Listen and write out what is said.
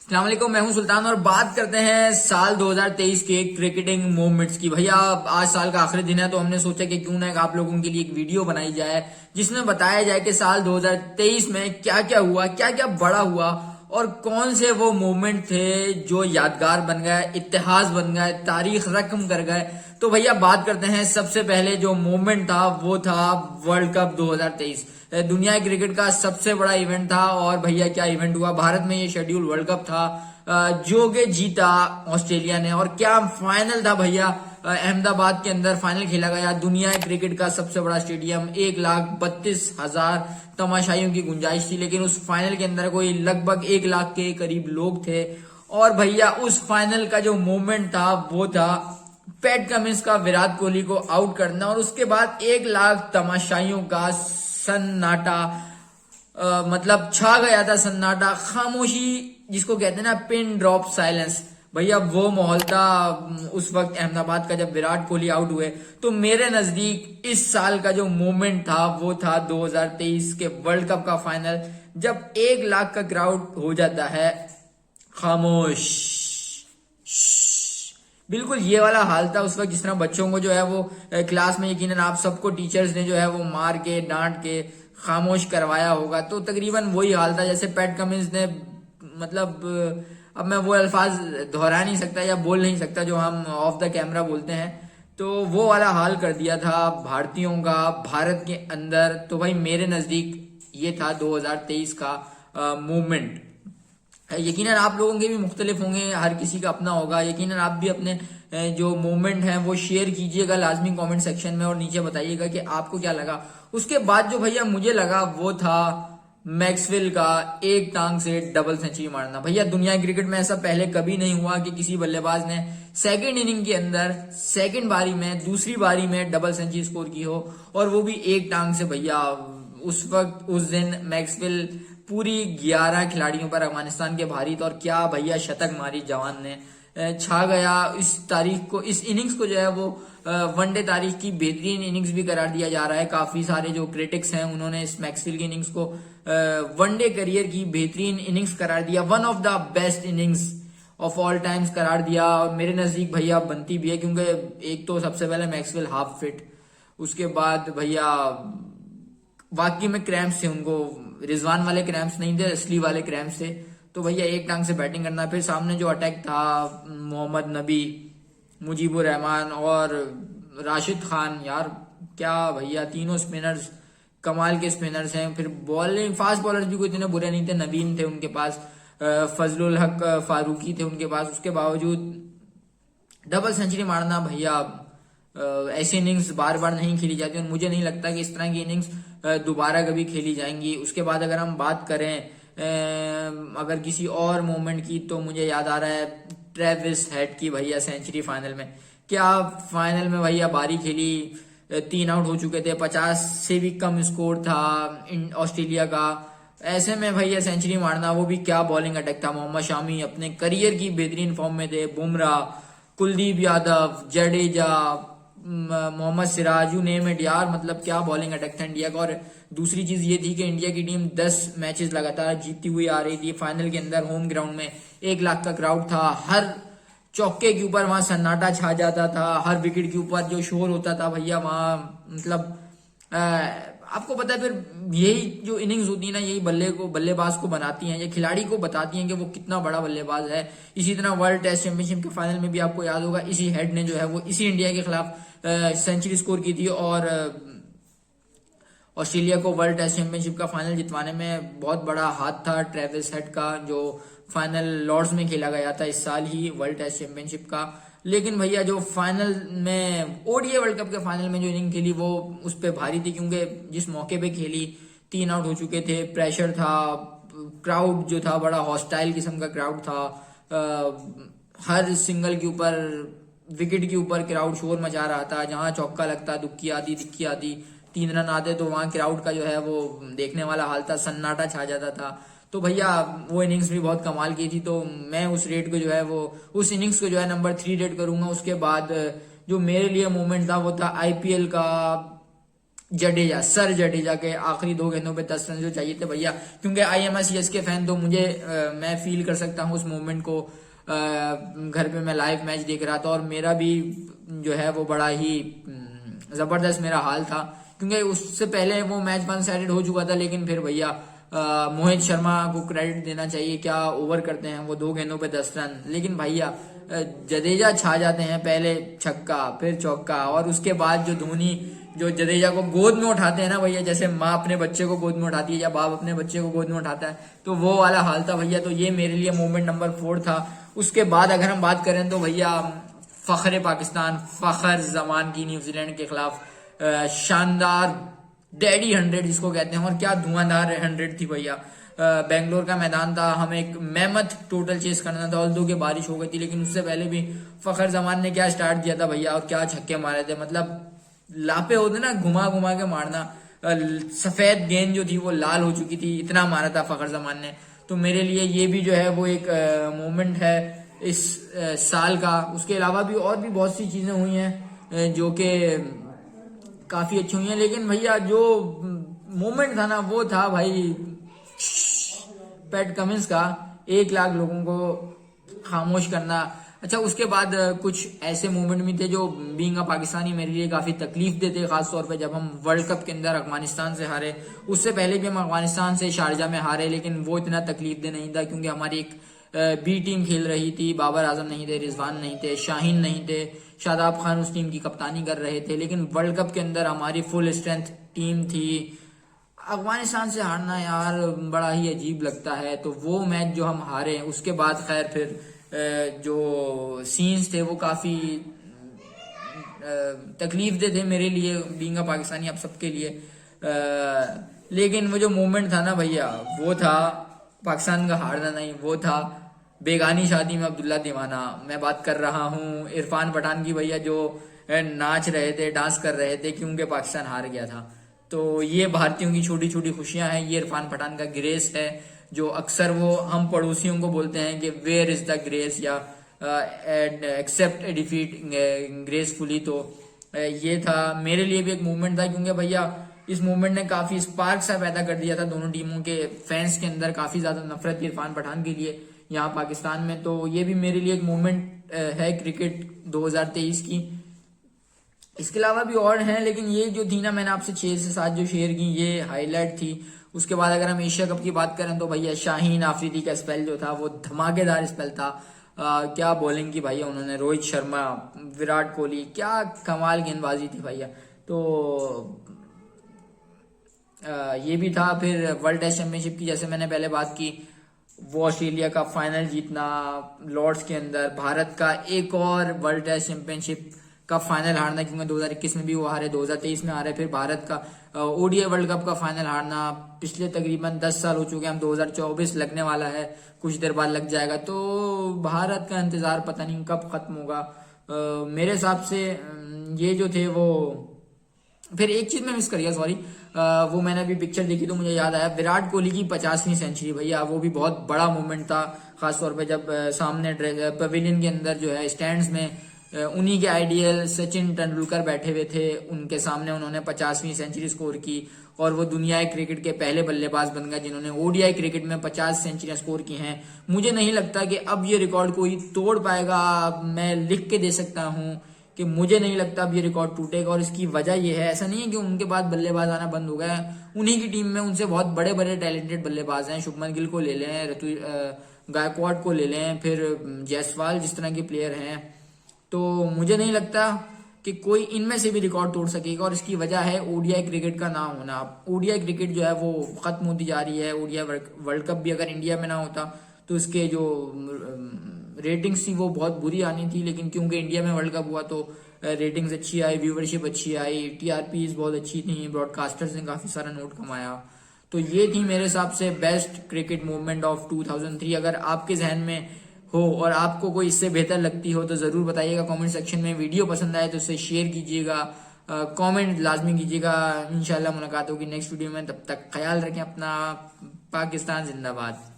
अस्सलाम वालेकुम, मैं हूं सुल्तान और बात करते हैं साल 2023 के क्रिकेटिंग मोमेंट्स की। भैया आज साल का आखिरी दिन है तो हमने सोचा कि क्यों ना एक आप लोगों के लिए एक वीडियो बनाई जाए जिसमें बताया जाए कि साल 2023 में क्या क्या हुआ, क्या क्या बड़ा हुआ और कौन से वो मोमेंट थे जो यादगार बन गए, इतिहास बन गए, तारीख रकम कर गए। तो भैया बात करते हैं, सबसे पहले जो मोमेंट था वो था वर्ल्ड कप 2023। दुनिया क्रिकेट का सबसे बड़ा इवेंट था और भैया क्या इवेंट हुआ। भारत में ये शेड्यूल वर्ल्ड कप था जो कि जीता ऑस्ट्रेलिया ने। और क्या फाइनल था भैया, अहमदाबाद के अंदर फाइनल खेला गया। दुनिया क्रिकेट का सबसे बड़ा स्टेडियम, 1,32,000 तमाशाइयों की गुंजाइश थी, लेकिन उस फाइनल के अंदर कोई लगभग 1 लाख के करीब लोग थे। और भैया उस फाइनल का जो मोमेंट था वो था पैट कमिंस का विराट कोहली को आउट करना और उसके बाद 1 लाख तमाशाइयों का सन्नाटा, मतलब छा गया था सन्नाटा, खामोशी जिसको कहते हैं ना, पिन ड्रॉप साइलेंस। भैया वो माहौल था उस वक्त अहमदाबाद का जब विराट कोहली आउट हुए। तो मेरे नजदीक इस साल का जो मोमेंट था वो था 2023 के वर्ल्ड कप का फाइनल, जब 1 लाख का क्राउड हो जाता है खामोश। बिल्कुल ये वाला हाल था उस वक्त, जिस तरह बच्चों को जो है वो क्लास में यकीनन आप सबको टीचर्स ने जो है वो मार के डांट के खामोश करवाया होगा। तो तकरीबन वही हाल था जैसे पैट कमिंस ने, मतलब अब मैं वो अल्फाज दोहरा नहीं सकता या बोल नहीं सकता जो हम ऑफ द कैमरा बोलते हैं, तो वो वाला हाल कर दिया था भारतीयों का भारत के अंदर। तो भाई मेरे नजदीक ये था 2023 का मूवमेंट। यकीनन आप लोगों के भी मुख्तलिफ होंगे, हर किसी का अपना होगा। यकीनन आप भी अपने जो मोमेंट हैं वो शेयर कीजिएगा लाजमी कमेंट सेक्शन में और नीचे बताइएगा कि आपको क्या लगा। उसके बाद जो भैया मुझे लगा वो था मैक्सवेल का एक टांग से डबल सेंचुरी मारना। भैया दुनिया क्रिकेट में ऐसा पहले कभी नहीं हुआ कि किसी बल्लेबाज ने सेकंड इनिंग के अंदर सेकंड बारी में, दूसरी बारी में डबल सेंचुरी स्कोर की हो, और वो भी एक टांग से। भैया उस वक्त उस दिन मैक्सवेल पूरी 11 खिलाड़ियों पर अफगानिस्तान के भारी था और क्या भैया शतक मारी जवान ने, छा गया। इस तारीख को, इस इनिंग्स को जो है वो वनडे तारीख की बेहतरीन इनिंग्स भी करार दिया जा रहा है। काफी सारे जो क्रिटिक्स हैं उन्होंने इस मैक्सवेल की इनिंग्स को वनडे करियर की बेहतरीन इनिंग्स करार दिया, one of the best innings of all times करार दिया। और मेरे नजदीक भैया बनती भी है, क्योंकि एक तो सबसे पहले मैक्सवेल हाफ फिट, उसके बाद भैया वाकई में क्रैम्प्स थे उनको, रिजवान वाले क्रैम्प्स नहीं थे, असली वाले क्रैम्प्स थे। तो भैया एक टांग से बैटिंग करना, फिर सामने जो अटैक था मोहम्मद नबी, मुजीबुर रहमान और राशिद खान, यार क्या भैया, तीनों स्पिनर्स कमाल के स्पिनर्स हैं। फिर बॉलिंग फास्ट बॉलर्स भी कोई इतने बुरे नहीं थे, नवीन थे उनके पास, फजलुल हक फारूकी थे उनके पास। उसके बावजूद डबल सेंचुरी मारना भैया, ऐसी इनिंग्स बार बार नहीं खेली जाती और मुझे नहीं लगता कि इस तरह की इनिंग्स दोबारा कभी खेली जाएंगी। उसके बाद अगर हम बात करें अगर किसी और मोमेंट की, तो मुझे याद आ रहा है ट्रेविस हेड की भैया सेंचुरी फाइनल में। क्या फाइनल में भैया बारी खेली, 3 आउट हो चुके थे, 50 से भी कम स्कोर था ऑस्ट्रेलिया का। ऐसे में भैया सेंचुरी मारना, वो भी क्या बॉलिंग अटैक था। मोहम्मद शामी अपने करियर की बेहतरीन फॉर्म में थे, Bumrah, Kuldeep Yadav, Jadeja, Mohammed Siraj, you name it यार, मतलब क्या बॉलिंग अटैक था इंडिया का। और दूसरी चीज ये थी कि इंडिया की टीम 10 मैचेस लगातार जीतती हुई आ रही थी। फाइनल के अंदर होम ग्राउंड में 1 लाख का क्राउड था, हर चौके के ऊपर वहां सन्नाटा छा जाता था, हर विकेट के ऊपर जो शोर होता था भैया वहां, मतलब आपको पता है फिर यही जो इनिंग्स होती है ना, यही बल्लेबाज को बनाती हैं, ये खिलाड़ी को बताती हैं कि वो कितना बड़ा बल्लेबाज है। इसी तरह वर्ल्ड टेस्ट चैंपियनशिप के फाइनल में भी आपको याद होगा, इसी हेड ने जो है वो इसी इंडिया के खिलाफ सेंचुरी स्कोर की थी और ऑस्ट्रेलिया को वर्ल्ड टेस्ट चैंपियनशिप का फाइनल जितवाने में बहुत बड़ा हाथ था ट्रेविस हेड का, जो फाइनल लॉर्ड्स में खेला गया था इस साल ही वर्ल्ड टेस्ट चैंपियनशिप का। लेकिन भैया जो फाइनल में ओडीआई वर्ल्ड कप के फाइनल में जो इनिंग खेली वो उस पर भारी थी, क्योंकि जिस मौके पे खेली 3 आउट हो चुके थे, प्रेशर था, क्राउड जो था बड़ा हॉस्टाइल किस्म का क्राउड था, हर सिंगल के ऊपर, विकेट के ऊपर क्राउड शोर मचा रहा था। जहां चौका लगता, दुक्की आती, दिक्की आती, 3 रन आते तो वहां क्राउड का जो है वो देखने वाला हाल था, सन्नाटा छा जाता था। तो भैया वो इनिंग्स भी बहुत कमाल की थी। तो मैं उस रेट को जो है वो, उस इनिंग्स को जो है नंबर 3 रेट करूंगा। उसके बाद जो मेरे लिए मोमेंट था वो था आईपीएल का जडेजा, सर जडेजा के आखिरी 2 गेंदों पे 10 रन जो चाहिए थे भैया, क्योंकि आई एम के फैन तो मुझे मैं फील कर सकता हूँ उस मोमेंट को। घर पे मैं लाइव मैच देख रहा था और मेरा भी जो है वो बड़ा ही जबरदस्त मेरा हाल था, क्योंकि उससे पहले वो मैच 1 साइडेड हो चुका था। लेकिन फिर भैया मोहित शर्मा को क्रेडिट देना चाहिए, क्या ओवर करते हैं वो, 2 गेंदों पे 10 रन। लेकिन भैया जडेजा छा जाते हैं, पहले छक्का फिर चौका, और उसके बाद जो धोनी जो जडेजा को गोद में उठाते हैं ना भैया, जैसे माँ अपने बच्चे को गोद में उठाती है या बाप अपने बच्चे को गोद में उठाता है, तो वो वाला हाल था भैया। तो ये मेरे लिए मोमेंट नंबर 4 था। उसके बाद अगर हम बात करें तो भैया फखरे पाकिस्तान, फखर जमान की न्यूजीलैंड के खिलाफ शानदार डैडी 100 जिसको कहते हैं, और क्या धुआंधार 100 थी भैया। बेंगलोर का मैदान था, हमें एक मेहमत टोटल चेस करना था, ऑल्दो की बारिश हो गई थी, लेकिन उससे पहले भी फखर जमान ने क्या स्टार्ट किया था भैया, और क्या छक्के मारे थे। मतलब लापे होते ना, घुमा घुमा के मारना। सफेद गेंद जो थी वो लाल हो चुकी थी, इतना मारा था फखर जमान ने। तो मेरे लिए ये भी जो है वो एक मोमेंट है इस साल का। उसके अलावा भी और भी बहुत सी चीजें हुई हैं जो कि काफी अच्छी हुई हैं, लेकिन भैया जो मोमेंट था ना वो था भाई पैट कमिंस का 1 लाख लोगों को खामोश करना। अच्छा, उसके बाद कुछ ऐसे मोमेंट भी थे जो बीइंग अ पाकिस्तानी मेरे लिए काफी तकलीफ देते, खासतौर पे जब हम वर्ल्ड कप के अंदर अफगानिस्तान से हारे। उससे पहले भी हम अफगानिस्तान से शारजा में हारे, लेकिन वो इतना तकलीफ दे नहीं था, क्योंकि हमारी एक बी टीम खेल रही थी। बाबर आजम नहीं थे, रिजवान नहीं थे, शाहीन नहीं थे, शादाब खान उस टीम की कप्तानी कर रहे थे। लेकिन वर्ल्ड कप के अंदर हमारी फुल स्ट्रेंथ टीम थी। अफगानिस्तान से हारना यार बड़ा ही अजीब लगता है। तो वो मैच जो हम हारे, उसके बाद खैर फिर जो सीन्स थे वो काफी तकलीफ दे थे मेरे लिए, बीइंग अ पाकिस्तानी, आप सबके लिए। लेकिन वो जो मोमेंट था ना भैया, वो था पाकिस्तान का हारना नहीं, वो था बेगानी शादी में अब्दुल्ला दीवाना। मैं बात कर रहा हूँ इरफान पठान की भैया, जो नाच रहे थे, डांस कर रहे थे, क्योंकि पाकिस्तान हार गया था। तो ये भारतीयों की छोटी छोटी खुशियां हैं, ये इरफान पठान का ग्रेस है, जो अक्सर वो हम पड़ोसियों को बोलते हैं कि वेयर इज द ग्रेस, या एक्सेप्ट डिफीट ग्रेसफुली। तो ये था मेरे लिए भी एक मूवमेंट था, क्योंकि भैया इस मूवमेंट ने काफी स्पार्क सा पैदा कर दिया था दोनों टीमों के फैंस के अंदर। काफी ज्यादा नफरत थी इरफान पठान के लिए यहाँ पाकिस्तान में। तो ये भी मेरे लिए एक मूवमेंट है क्रिकेट 2023 की। इसके अलावा भी और हैं, लेकिन ये जो थी ना, मैंने आपसे 6 से 7 जो शेयर की, ये हाईलाइट थी। उसके बाद अगर हम एशिया कप की बात करें तो भैया शाहीन आफरीदी का स्पेल जो था वो धमाकेदार स्पेल था। क्या बॉलिंग की भैया उन्होंने, रोहित शर्मा, विराट कोहली, क्या कमाल गेंदबाजी थी भैया। तो ये भी था। फिर वर्ल्ड टेस्ट चैंपियनशिप की जैसे मैंने पहले बात की, वो ऑस्ट्रेलिया का फाइनल जीतना लॉर्ड्स के अंदर, भारत का एक और वर्ल्ड टेस्ट चैंपियनशिप का फाइनल हारना, क्योंकि 2021 में भी वो हारे, 2023 में हारे। फिर भारत का ओडीआई वर्ल्ड कप का फाइनल हारना, पिछले तकरीबन 10 साल हो चुके हैं, हम 2024 लगने वाला है, कुछ देर बाद लग जाएगा। तो भारत का इंतजार पता नहीं कब खत्म होगा। मेरे हिसाब से ये जो थे वो, फिर एक चीज मैं मिस कर गया, सॉरी, वो मैंने अभी पिक्चर देखी तो मुझे याद आया, विराट कोहली की 50वीं सेंचुरी भैया, वो भी बहुत बड़ा मोमेंट था। खासतौर पे जब सामने पवेलियन के अंदर जो है स्टैंड्स में उन्हीं के आइडियल सचिन तेंदुलकर बैठे हुए थे, उनके सामने उन्होंने 50वीं सेंचुरी स्कोर की, और वो दुनिया क्रिकेट के पहले बल्लेबाज बन गए जिन्होंने ओडीआई क्रिकेट में 50 सेंचुरियां स्कोर की हैं। मुझे नहीं लगता कि अब ये रिकॉर्ड कोई तोड़ पाएगा। मैं लिख के दे सकता हूं कि मुझे नहीं लगता अब ये रिकॉर्ड टूटेगा, और इसकी वजह ये है, ऐसा नहीं है कि उनके बाद बल्लेबाज आना बंद हो गया है, उन्हीं की टीम में उनसे बहुत बड़े बड़े टैलेंटेड बल्लेबाज हैं। शुभमन गिल को ले लें, ऋतु गायकवाड को ले लें, फिर जायसवाल जिस तरह के प्लेयर हैं। तो मुझे नहीं लगता कि कोई इनमें से भी रिकॉर्ड तोड़ सकेगा, और इसकी वजह है ओडीआई क्रिकेट का ना होना। ओडीआई क्रिकेट जो है वो खत्म होती जा रही है। ओडीआई वर्ल्ड कप भी अगर इंडिया में ना होता तो इसके जो रेटिंग्स थी वो बहुत बुरी आनी थी, लेकिन क्योंकि इंडिया में वर्ल्ड कप हुआ तो रेटिंग्स अच्छी आई, व्यूवरशिप अच्छी आई, टीआरपीज बहुत अच्छी थी, ब्रॉडकास्टर्स ने काफी सारा नोट कमाया। तो ये थी मेरे हिसाब से बेस्ट क्रिकेट मूवमेंट ऑफ 2003। अगर आपके जहन में हो और आपको कोई इससे बेहतर लगती हो तो जरूर बताइएगा कमेंट सेक्शन में। वीडियो पसंद आए तो इसे शेयर कीजिएगा, कमेंट लाजमी कीजिएगा। इंशाल्लाह मुलाकात होगी नेक्स्ट वीडियो में, तब तक ख्याल रखें अपना। पाकिस्तान जिंदाबाद।